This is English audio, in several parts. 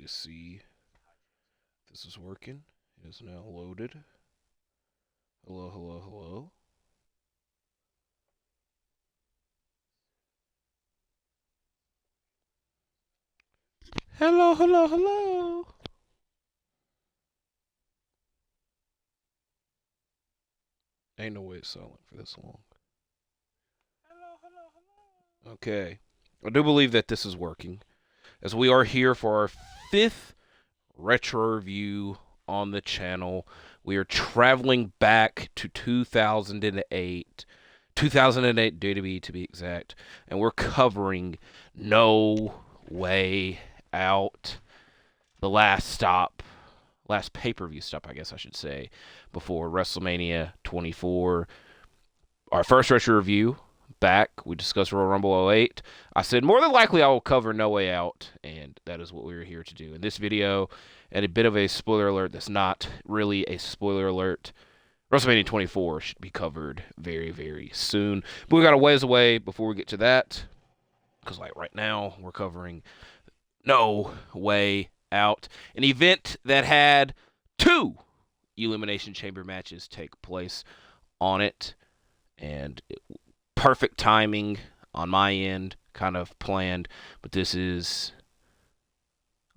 to see if this is working. It is now loaded. Hello, hello, hello. Hello, hello, hello. Ain't no way it's silent for this long. Hello, hello, hello. Okay. I do believe that this is working, as we are here for our 5th retro review on the channel. We are traveling back to 2008. 2008 WWE to be exact. And we're covering No Way Out. The last pay-per-view stop, I guess I should say, before WrestleMania 24. Our first retro review back, we discussed Royal Rumble 08. I said more than likely I will cover No Way Out, and that is what we're here to do in this video. And a bit of a spoiler alert that's not really a spoiler alert. WrestleMania 24 should be covered very, very soon. But we got a ways away before we get to that, because like right now we're covering No Way Out, an event that had 2 Elimination Chamber matches take place on it, and perfect timing on my end, kind of planned, but I'm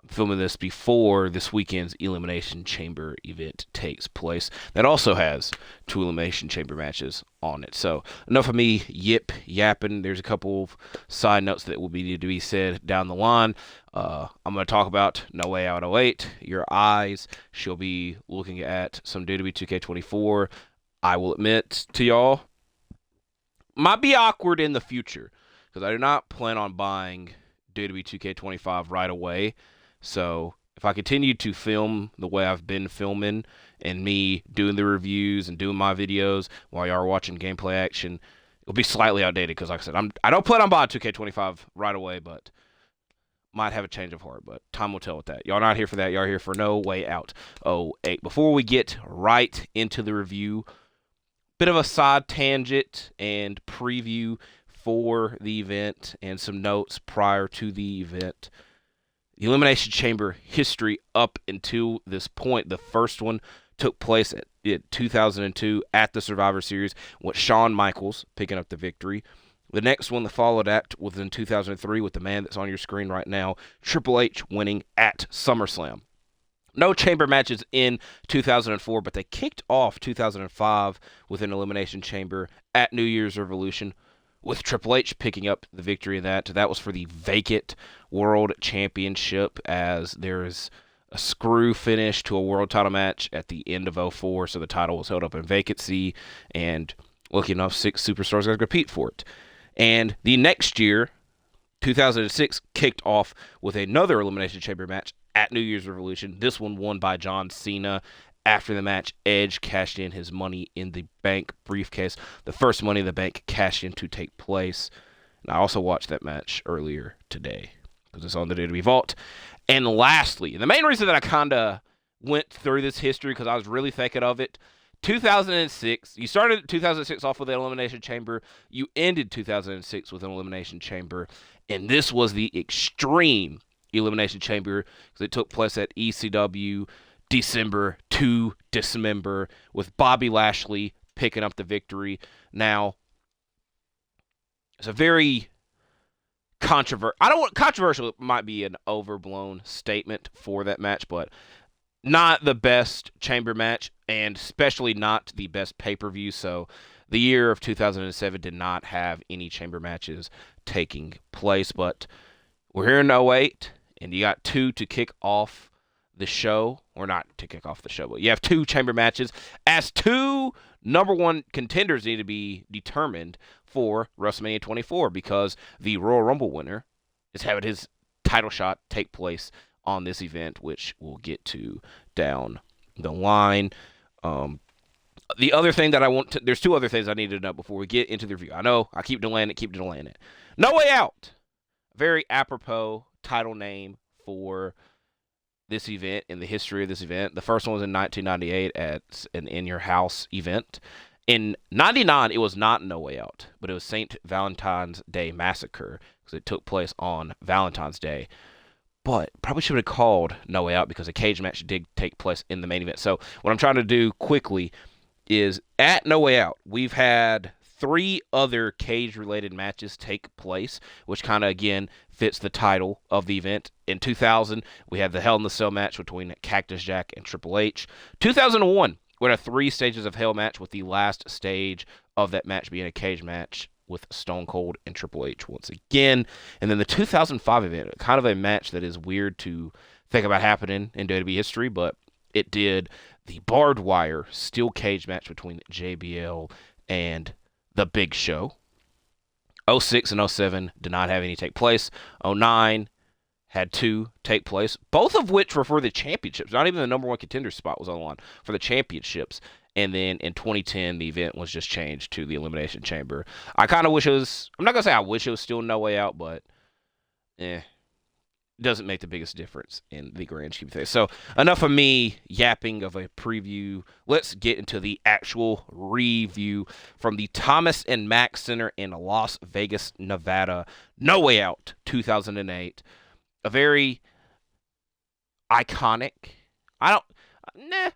filming this before this weekend's Elimination Chamber event takes place. That also has 2 Elimination Chamber matches on it. So enough of me yapping. There's a couple of side notes that will need to be said down the line. I'm going to talk about No Way Out 08. Your eyes shall be looking at some WWE 2K24. I will admit to y'all, might be awkward in the future, because I do not plan on buying WWE 2K25 right away. So if I continue to film the way I've been filming, and me doing the reviews and doing my videos while y'all are watching gameplay action, it'll be slightly outdated, because like I said, I don't plan on buying 2K25 right away, but might have a change of heart, but time will tell with that. Y'all not here for that. Y'all are here for No Way Out 08. Before we get right into the review, bit of a side tangent and preview for the event and some notes prior to the event. The Elimination Chamber history up until this point, the first one took place in 2002 at the Survivor Series with Shawn Michaels picking up the victory. The next one that followed that was in 2003 with the man that's on your screen right now, Triple H, winning at SummerSlam. No chamber matches in 2004, but they kicked off 2005 with an Elimination Chamber at New Year's Revolution, with Triple H picking up the victory in that. That was for the vacant World Championship, as there is a screw finish to a world title match at the end of 04, so the title was held up in vacancy, and lucky enough, 6 superstars got to compete for it. And the next year, 2006, kicked off with another Elimination Chamber match at New Year's Revolution. This one won by John Cena. After the match, Edge cashed in his Money in the Bank briefcase, the first Money in the Bank cash in to take place. And I also watched that match earlier today, because it's on the WWE Vault. And lastly, the main reason that I kind of went through this history, because I was really thinking of it, 2006, you started 2006 off with an Elimination Chamber, you ended 2006 with an Elimination Chamber, and this was the extreme Elimination Chamber, because it took place at ECW December to Dismember, with Bobby Lashley picking up the victory. Now, it's a very controversial might be an overblown statement for that match, but not the best chamber match, and especially not the best pay-per-view. So the year of 2007 did not have any chamber matches taking place, but we're here in 08, and you got 2 to kick off the show, or not to kick off the show, but you have 2 chamber matches, as 2 number 1 contenders need to be determined for WrestleMania 24, because the Royal Rumble winner is having his title shot take place on this event, which we'll get to down the line. The other thing that there's 2 other things I need to know before we get into the review. I know I keep delaying it. No Way Out. Very apropos title name for this event, in the history of this event. The first one was in 1998 at an In Your House event. In 99, it was not No Way Out, but it was St. Valentine's Day Massacre, because it took place on Valentine's Day. but probably should have called No Way Out because a cage match did take place in the main event. So what I'm trying to do quickly is at No Way Out, we've had 3 other cage-related matches take place, which kind of, again, fits the title of the event. In 2000, we had the Hell in the Cell match between Cactus Jack and Triple H. 2001, we had a 3 stages of Hell match, with the last stage of that match being a cage match with Stone Cold and Triple H once again. And then the 2005 event, kind of a match that is weird to think about happening in WWE history, but it did. The barbed wire steel cage match between JBL and The Big Show. 06 and 07 did not have any take place. 09 had 2 take place, both of which were for the championships. Not even the number 1 contender spot was on the line for the championships. And then in 2010, the event was just changed to the Elimination Chamber. I kind of wish it was, I'm not going to say I wish it was still No Way Out, but doesn't make the biggest difference in the grand scheme of things. So enough of me yapping of a preview. Let's get into the actual review from the Thomas and Mack Center in Las Vegas, Nevada. No Way Out 2008. A very iconic, I'm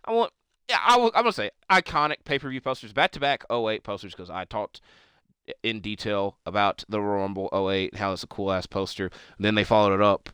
going to say iconic pay-per-view posters. Back-to-back 08 posters, because I talked in detail about the Royal Rumble 08 and how it's a cool-ass poster. And then they followed it up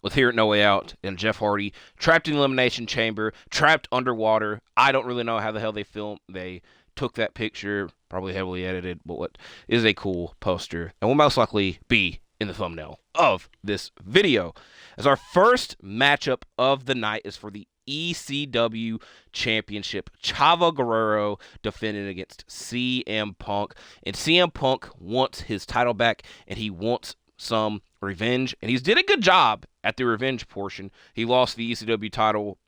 with Here at No Way Out and Jeff Hardy trapped in the Elimination Chamber, trapped underwater. I don't really know how the hell they took that picture, probably heavily edited, but what is a cool poster and will most likely be in the thumbnail of this video. As our first matchup of the night is for the ECW Championship. Chavo Guerrero defending against CM Punk. And CM Punk wants his title back, and he wants some revenge. And he's did a good job at the revenge portion. He lost the ECW title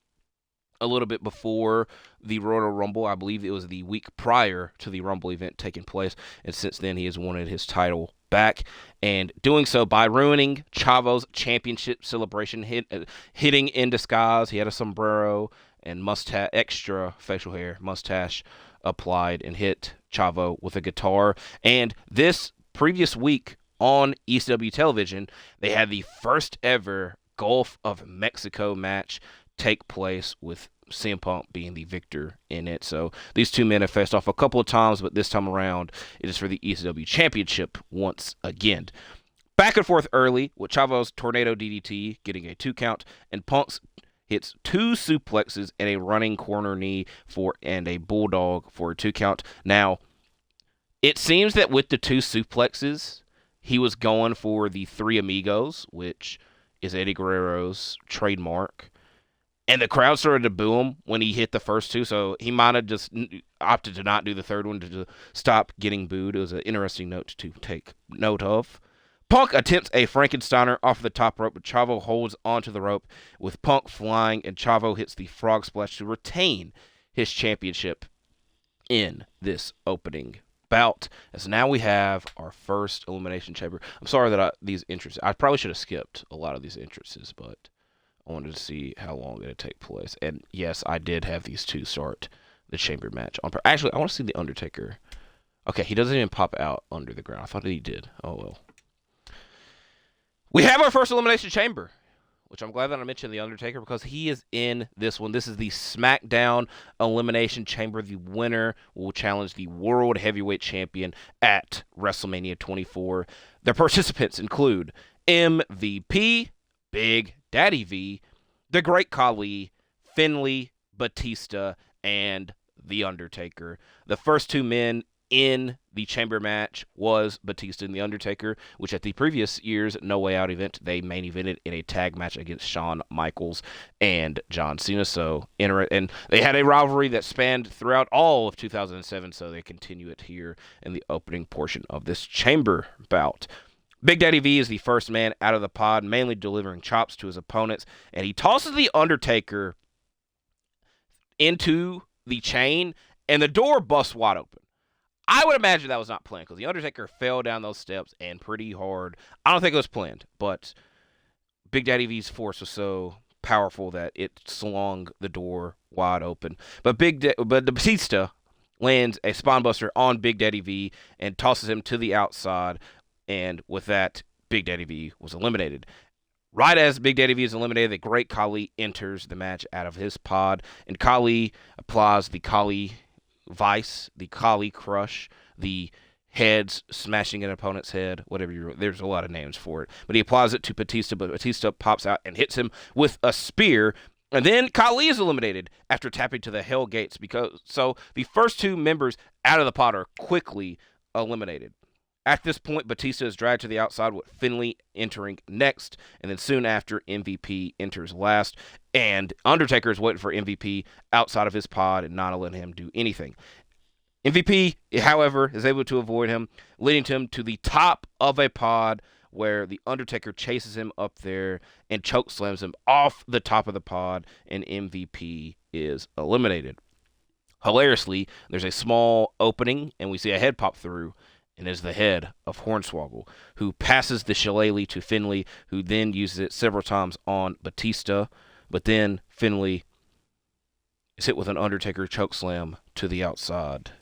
a little bit before the Royal Rumble. I believe it was the week prior to the Rumble event taking place. And since then, he has wanted his title back, and doing so by ruining Chavo's championship celebration, hitting in disguise. He had a sombrero and extra facial hair, mustache applied, and hit Chavo with a guitar. And this previous week on ECW television, they had the first ever Gulf of Mexico match take place, with CM Punk being the victor in it. So these two men have faced off a couple of times, but this time around it is for the ECW Championship once again. Back and forth early, with Chavo's Tornado DDT getting a 2 count, and Punk's hits 2 suplexes and a running corner knee and a bulldog for a 2 count. Now, it seems that with the 2 suplexes, he was going for the 3 Amigos, which is Eddie Guerrero's trademark. And the crowd started to boo him when he hit the first 2, so he might have just opted to not do the third one to stop getting booed. It was an interesting note to take note of. Punk attempts a Frankensteiner off the top rope, but Chavo holds onto the rope with Punk flying, and Chavo hits the frog splash to retain his championship in this opening bout. As now we have our first Elimination Chamber. I'm sorry that these entrances, I probably should have skipped a lot of these entrances, but I wanted to see how long it would take place. And yes, I did have these 2 start the chamber match. Actually, I want to see The Undertaker. Okay, he doesn't even pop out under the ground. I thought he did. Oh, well. We have our first Elimination Chamber, which I'm glad that I mentioned The Undertaker because he is in this one. This is the SmackDown Elimination Chamber. The winner will challenge the World Heavyweight Champion at WrestleMania 24. The participants include MVP, Big Daddy V, The Great Khali, Finlay, Batista, and The Undertaker. The first 2 men in the chamber match was Batista and The Undertaker, which at the previous year's No Way Out event, they main evented in a tag match against Shawn Michaels and John Cena. And they had a rivalry that spanned throughout all of 2007, so they continue it here in the opening portion of this chamber bout. Big Daddy V is the first man out of the pod, mainly delivering chops to his opponents, and he tosses The Undertaker into the chain, and the door busts wide open. I would imagine that was not planned, because The Undertaker fell down those steps, and pretty hard. I don't think it was planned, but Big Daddy V's force was so powerful that it swung the door wide open. But Batista lands a spinebuster on Big Daddy V and tosses him to the outside. And with that, Big Daddy V was eliminated. Right as Big Daddy V is eliminated, the Great Khali enters the match out of his pod, and Khali applies the Khali Vice, the Khali Crush, the heads smashing an opponent's head, whatever there's a lot of names for it. But he applies it to Batista, but Batista pops out and hits him with a spear. And then Khali is eliminated after tapping to the Hell Gates. So the first two members out of the pod are quickly eliminated. At this point, Batista is dragged to the outside with Finlay entering next, and then soon after, MVP enters last, and Undertaker is waiting for MVP outside of his pod and not letting him do anything. MVP, however, is able to avoid him, leading him to the top of a pod where the Undertaker chases him up there and chokeslams him off the top of the pod, and MVP is eliminated. Hilariously, there's a small opening, and we see a head pop through, and is the head of Hornswoggle, who passes the shillelagh to Finlay, who then uses it several times on Batista, but then Finlay is hit with an Undertaker chokeslam to the outside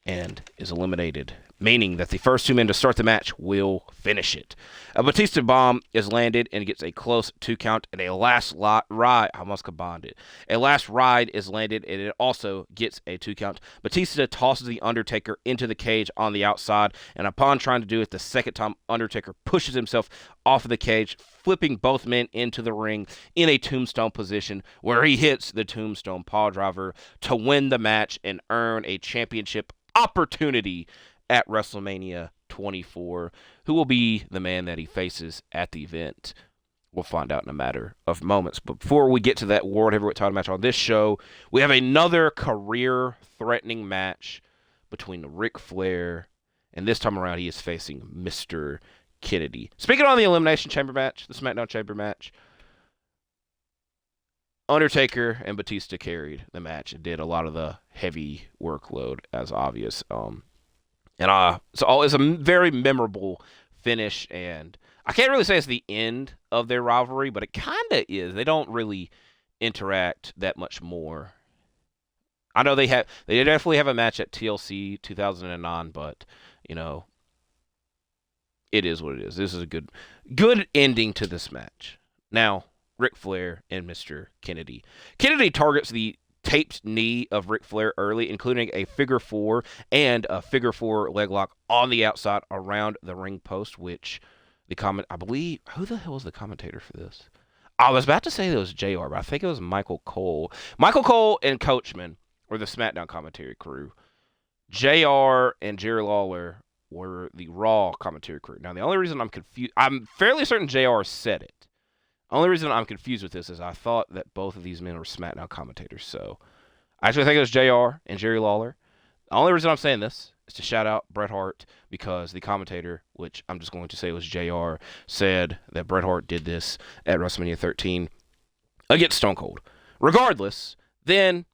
and is eliminated, meaning that the first two men to start the match will finish it. A Batista bomb is landed and gets a close 2 count, and a last ride, I almost combined it. A last ride is landed, and it also gets a 2 count. Batista tosses the Undertaker into the cage on the outside, and upon trying to do it the second time, Undertaker pushes himself off of the cage, flipping both men into the ring in a tombstone position, where he hits the tombstone pile-driver to win the match and earn a championship opportunity at WrestleMania 24. Who will be the man that he faces at the event? We'll find out in a matter of moments. But before we get to that World Heavyweight title match on this show, we have another career-threatening match between Ric Flair, and this time around he is facing Mr. Kennedy. Speaking on the Elimination Chamber match, the SmackDown Chamber match, Undertaker and Batista carried the match and did a lot of the heavy workload, as obvious. So it's a very memorable finish, and I can't really say it's the end of their rivalry, but it kind of is. They don't really interact that much more. I know they definitely have a match at TLC 2009, but it is what it is. This is a good ending to this match. Now, Ric Flair and Mr. Kennedy. Kennedy targets the taped knee of Ric Flair early, including a figure 4 and a figure 4 leg lock on the outside around the ring post, which I believe, who the hell was the commentator for this? I was about to say it was JR, but I think it was Michael Cole. Michael Cole and Coachman were the SmackDown commentary crew. JR and Jerry Lawler were the Raw commentary crew. Now, the only reason I'm confused, I'm fairly certain JR said it. Only reason I'm confused with this is I thought that both of these men were SmackDown commentators. So I actually think it was JR and Jerry Lawler. The only reason I'm saying this is to shout out Bret Hart, because the commentator, which I'm just going to say was JR, said that Bret Hart did this at WrestleMania 13 against Stone Cold. Regardless, then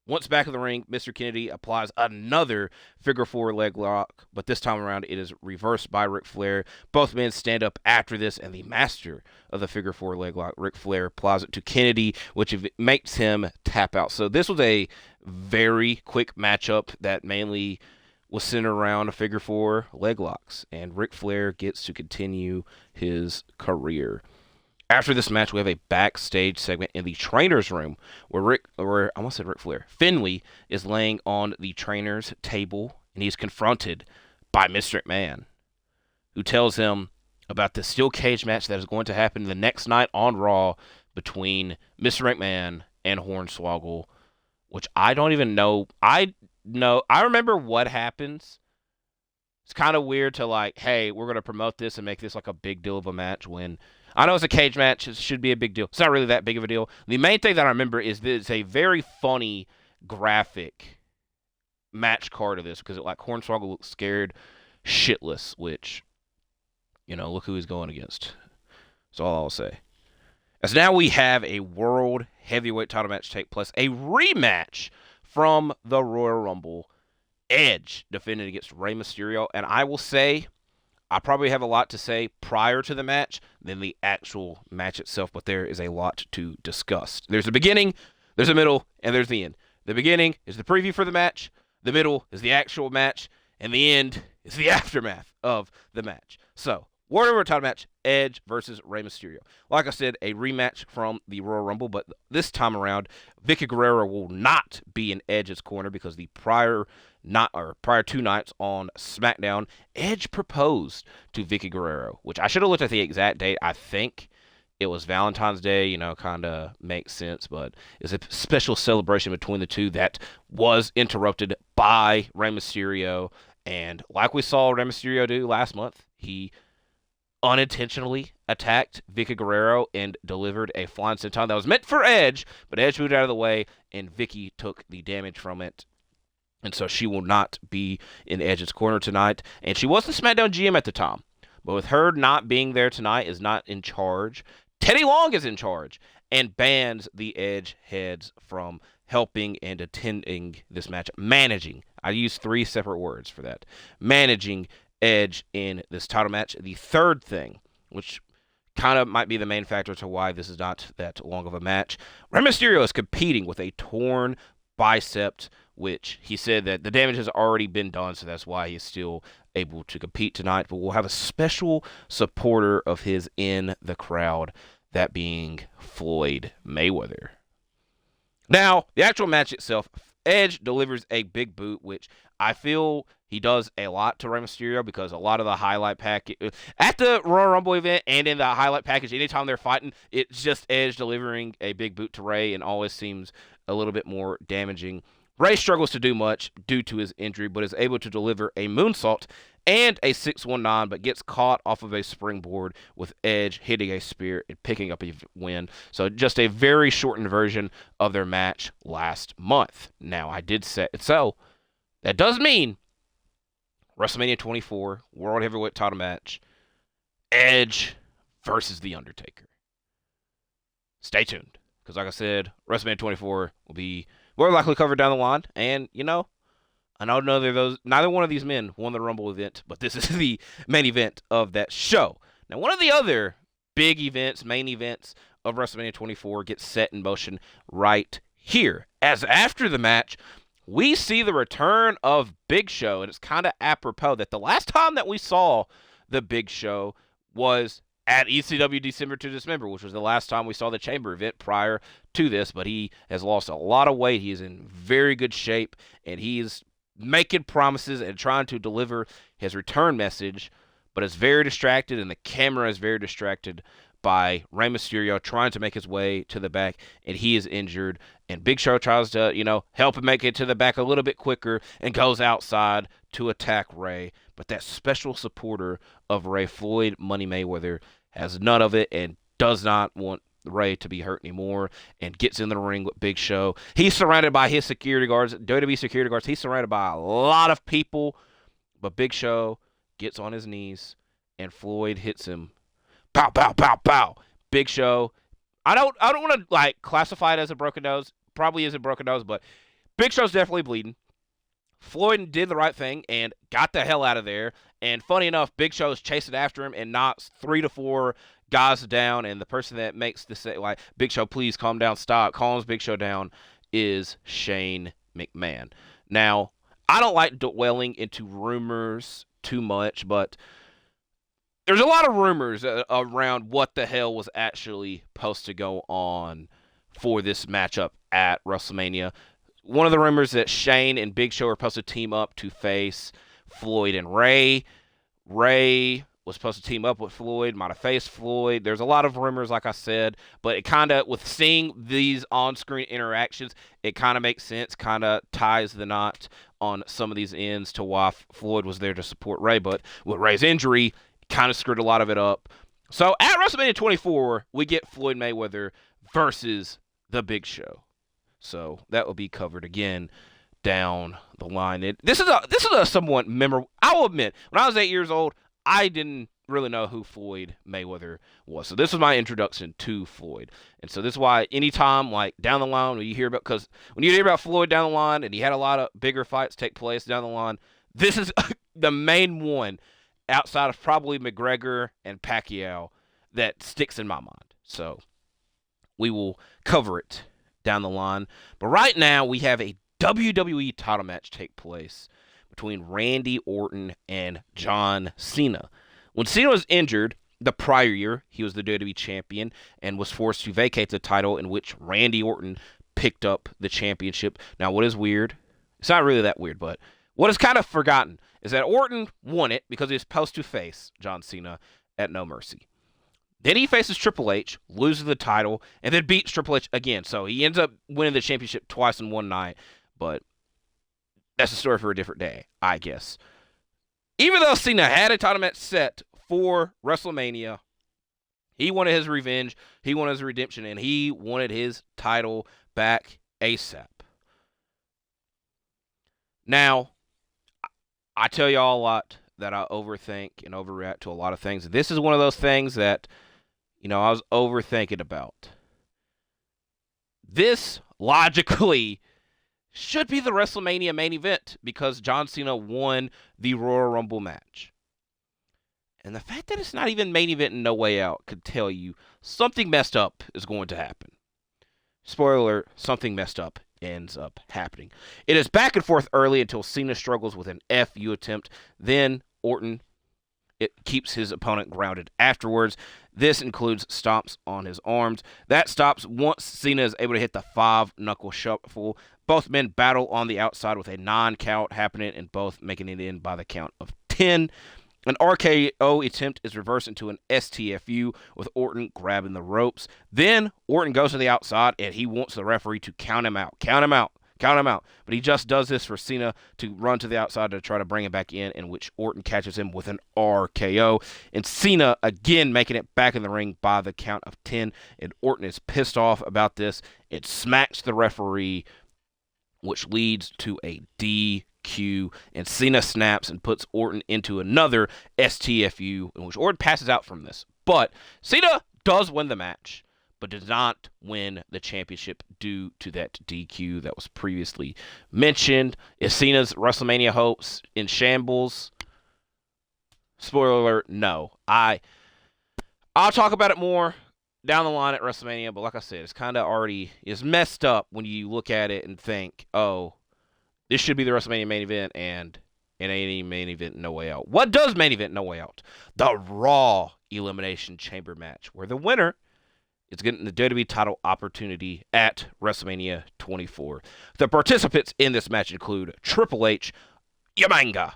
once back in the ring, Mr. Kennedy applies another figure 4 leg lock, but this time around it is reversed by Ric Flair. Both men stand up after this, and the master of the figure 4 leg lock, Ric Flair, applies it to Kennedy, which makes him tap out. So this was a very quick matchup that mainly was centered around a figure 4 leg locks, and Ric Flair gets to continue his career. After this match, we have a backstage segment in the trainer's room where I almost said Ric Flair, Finlay is laying on the trainer's table, and he's confronted by Mr. McMahon, who tells him about the steel cage match that is going to happen the next night on Raw between Mr. McMahon and Hornswoggle, which I don't even know. I remember what happens. It's kind of weird to hey, we're going to promote this and make this like a big deal of a match when I know it's a cage match. It should be a big deal. It's not really that big of a deal. The main thing that I remember is that it's a very funny graphic match card of this, because Hornswoggle looks scared shitless, which, look who he's going against. That's all I'll say. As now we have a World Heavyweight title match take place, a rematch from the Royal Rumble. Edge defending against Rey Mysterio, and I will say, I probably have a lot to say prior to the match than the actual match itself, but there is a lot to discuss. There's the beginning, there's the middle, and there's the end. The beginning is the preview for the match, the middle is the actual match, and the end is the aftermath of the match. So, World Heavyweight Title match, Edge versus Rey Mysterio. Like I said, a rematch from the Royal Rumble, but this time around, Vicky Guerrero will not be in Edge's corner because the prior two nights on SmackDown, Edge proposed to Vicky Guerrero, which I should have looked at the exact date. I think it was Valentine's Day, kind of makes sense, but it's a special celebration between the two that was interrupted by Rey Mysterio. And like we saw Rey Mysterio do last month, he unintentionally attacked Vicky Guerrero and delivered a flying senton that was meant for Edge, but Edge moved out of the way, and Vicky took the damage from it. And so she will not be in Edge's corner tonight. And she was the SmackDown GM at the time. But with her not being there tonight, is not in charge, Teddy Long is in charge and bans the Edge heads from helping and attending this match. Managing. I use 3 separate words for that. Managing Edge in this title match. The third thing, which kind of might be the main factor to why this is not that long of a match, Rey Mysterio is competing with a torn bicep, which he said that the damage has already been done, so that's why he's still able to compete tonight. But we'll have a special supporter of his in the crowd, that being Floyd Mayweather. Now, the actual match itself, Edge delivers a big boot, which I feel he does a lot to Rey Mysterio because a lot of the highlight package at the Royal Rumble event and in the highlight package, anytime they're fighting, it's just Edge delivering a big boot to Rey and always seems a little bit more damaging. Rey struggles to do much due to his injury, but is able to deliver a moonsault and a 619, but gets caught off of a springboard with Edge hitting a spear and picking up a win. So just a very shortened version of their match last month. Now, I did say it. So that does mean WrestleMania 24, World Heavyweight Title match, Edge versus The Undertaker. Stay tuned, because like I said, WrestleMania 24 will be more likely covered down the line, and, I know neither one of these men won the Rumble event, but this is the main event of that show. Now, one of the other big events, main events of WrestleMania 24 gets set in motion right here, as after the match, we see the return of Big Show, and it's kind of apropos that the last time that we saw the Big Show was at ECW December to Dismember, which was the last time we saw the Chamber event prior to this, but he has lost a lot of weight. He is in very good shape, and he's making promises and trying to deliver his return message, but is very distracted, and the camera is very distracted by Rey Mysterio trying to make his way to the back, and he is injured. And Big Show tries to, help him make it to the back a little bit quicker and goes outside to attack Rey. But that special supporter of Rey, Floyd Money Mayweather, has none of it and does not want Rey to be hurt anymore and gets in the ring with Big Show. He's surrounded by his security guards, WWE security guards. He's surrounded by a lot of people, but Big Show gets on his knees and Floyd hits him. Pow, pow, pow, pow. Big Show. I don't want to classify it as a broken nose. Probably is a broken nose, but Big Show's definitely bleeding. Floyd did the right thing and got the hell out of there. And funny enough, Big Show's chasing after him and knocks 3 to 4 guys down. And the person that makes the say, Big Show, please calm down, stop, calms Big Show down, is Shane McMahon. Now, I don't like dwelling into rumors too much, but there's a lot of rumors around what the hell was actually supposed to go on for this matchup at WrestleMania. One of the rumors that Shane and Big Show are supposed to team up to face Floyd and Rey. Rey was supposed to team up with Floyd, might have faced Floyd. There's a lot of rumors, like I said, but it kind of, with seeing these on-screen interactions, it kind of makes sense, kind of ties the knot on some of these ends to why Floyd was there to support Rey. But with Rey's injury, kind of screwed a lot of it up. So at WrestleMania 24, we get Floyd Mayweather versus The Big Show. So that will be covered again down the line. This is a somewhat memorable. I will admit, when I was 8 years old, I didn't really know who Floyd Mayweather was. So this was my introduction to Floyd. And so this is why anytime, down the line, when you hear about Floyd down the line, and he had a lot of bigger fights take place down the line, this is the main one outside of probably McGregor and Pacquiao that sticks in my mind. So we will cover it down the line. But right now we have a WWE title match take place between Randy Orton and John Cena. When Cena was injured the prior year, he was the WWE champion and was forced to vacate the title, in which Randy Orton picked up the championship. Now, what is weird? It's not really that weird, but what is kind of forgotten is that Orton won it because he was supposed to face John Cena at No Mercy. Then he faces Triple H, loses the title, and then beats Triple H again. So he ends up winning the championship twice in one night, but that's a story for a different day, I guess. Even though Cena had a title match set for WrestleMania, he wanted his revenge, he wanted his redemption, and he wanted his title back ASAP. Now, I tell y'all a lot that I overthink and overreact to a lot of things. This is one of those things that, I was overthinking about. This, logically, should be the WrestleMania main event because John Cena won the Royal Rumble match. And the fact that it's not even main event in No Way Out could tell you something messed up is going to happen. Spoiler alert, something messed up ends up happening. It is back and forth early until Cena struggles with an FU attempt. Then Orton keeps his opponent grounded afterwards. This includes stomps on his arms. That stops once Cena is able to hit the 5-knuckle shuffle. Both men battle on the outside with a non-count happening and both making it in by the count of 10. An RKO attempt is reversed into an STFU with Orton grabbing the ropes. Then Orton goes to the outside and he wants the referee to count him out. But he just does this for Cena to run to the outside to try to bring him back in which Orton catches him with an RKO. And Cena again making it back in the ring by the count of 10. And Orton is pissed off about this. It smacks the referee, which leads to a DQ. And Cena snaps and puts Orton into another STFU, in which Orton passes out from this. But Cena does win the match, but does not win the championship due to that DQ that was previously mentioned. Is Cena's WrestleMania hopes in shambles? Spoiler alert, no. I'll talk about it more down the line at WrestleMania, but like I said, it's kind of already is messed up when you look at it and think, oh, this should be the WrestleMania main event, and it ain't any main event No Way Out. What does main event No Way Out? The Raw Elimination Chamber match, where the winner is getting the WWE title opportunity at WrestleMania 24. The participants in this match include Triple H, Yamanga,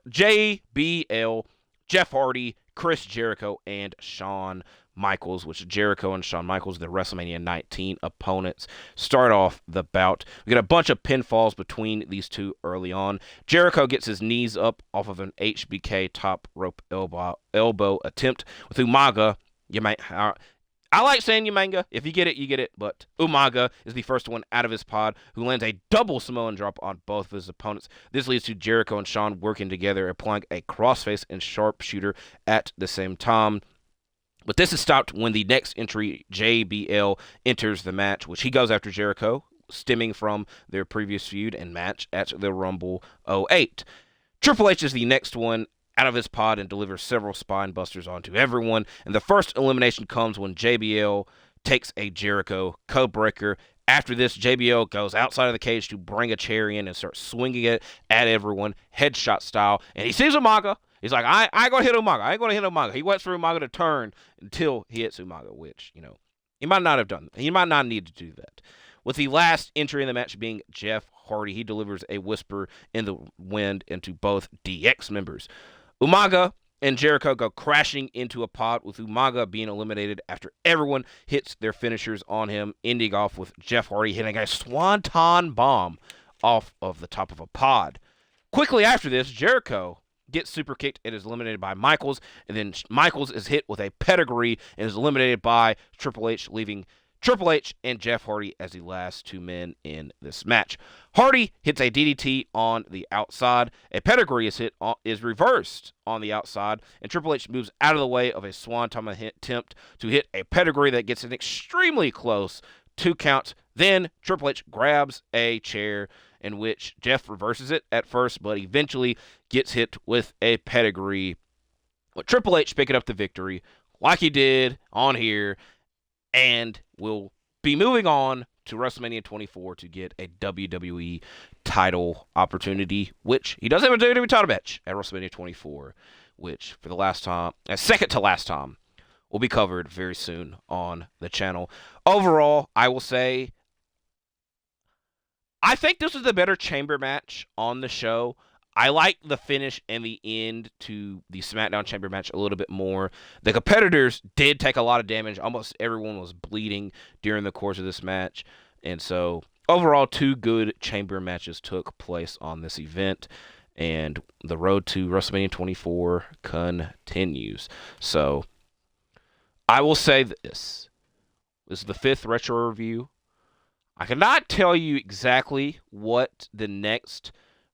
JBL, Jeff Hardy, Chris Jericho, and Shawn Michaels, which Jericho and Shawn Michaels, the WrestleMania 19 opponents, start off the bout. We get a bunch of pinfalls between these two early on. Jericho gets his knees up off of an HBK top rope elbow attempt with Umaga. I like saying Umanga. If you get it, you get it. But Umaga is the first one out of his pod, who lands a double Samoan drop on both of his opponents. This leads to Jericho and Shawn working together, applying a crossface and sharpshooter at the same time. But this is stopped when the next entry, JBL, enters the match, which he goes after Jericho, stemming from their previous feud and match at the Rumble 08. Triple H is the next one out of his pod and delivers several spine busters onto everyone. And the first elimination comes when JBL takes a Jericho codebreaker. After this, JBL goes outside of the cage to bring a chair in and starts swinging it at everyone, headshot style. And he sees Umaga. He's like, I ain't going to hit Umaga. He waits for Umaga to turn until he hits Umaga, which, he might not have done. He might not need to do that. With the last entry in the match being Jeff Hardy, he delivers a whisper in the wind into both DX members. Umaga and Jericho go crashing into a pod, with Umaga being eliminated after everyone hits their finishers on him, ending off with Jeff Hardy hitting a swanton bomb off of the top of a pod. Quickly after this, Jericho gets super kicked and is eliminated by Michaels, and then Michaels is hit with a pedigree and is eliminated by Triple H, leaving Triple H and Jeff Hardy as the last two men in this match. Hardy hits a DDT on the outside. A pedigree is reversed on the outside, and Triple H moves out of the way of a swanton attempt to hit a pedigree that gets an extremely close 2 counts. Then Triple H grabs a chair, in which Jeff reverses it at first, but eventually gets hit with a pedigree. With Triple H picking up the victory, like he did on here, and will be moving on to WrestleMania 24 to get a WWE title opportunity, which he does have a WWE title match at WrestleMania 24, which for the last time, second to last time, will be covered very soon on the channel. Overall, I will say, I think this was the better chamber match on the show. I like the finish and the end to the SmackDown Chamber match a little bit more. The competitors did take a lot of damage. Almost everyone was bleeding during the course of this match. And so, overall, 2 good chamber matches took place on this event. And the road to WrestleMania 24 continues. So, I will say this. This is the 5th retro review. I cannot tell you exactly what the next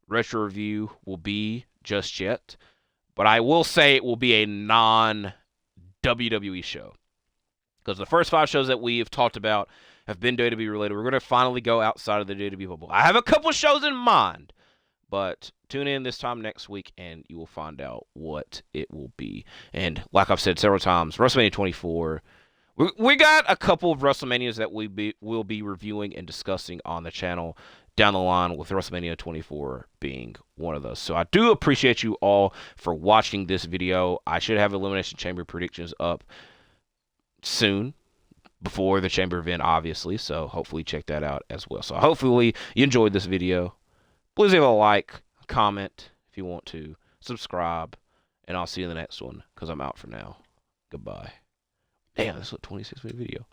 retro review will be just yet, but I will say it will be a non-WWE show. Because the first 5 shows that we have talked about have been WWE related. We're going to finally go outside of the WWE bubble. I have a couple shows in mind, but tune in this time next week and you will find out what it will be. And like I've said several times, WrestleMania 24... We got a couple of WrestleManias that we'll be reviewing and discussing on the channel down the line, with WrestleMania 24 being one of those. So I do appreciate you all for watching this video. I should have Elimination Chamber predictions up soon, before the Chamber event, obviously. So hopefully check that out as well. So hopefully you enjoyed this video. Please leave a like, comment if you want to, subscribe, and I'll see you in the next one, because I'm out for now. Goodbye. Damn, this was a 26-minute video.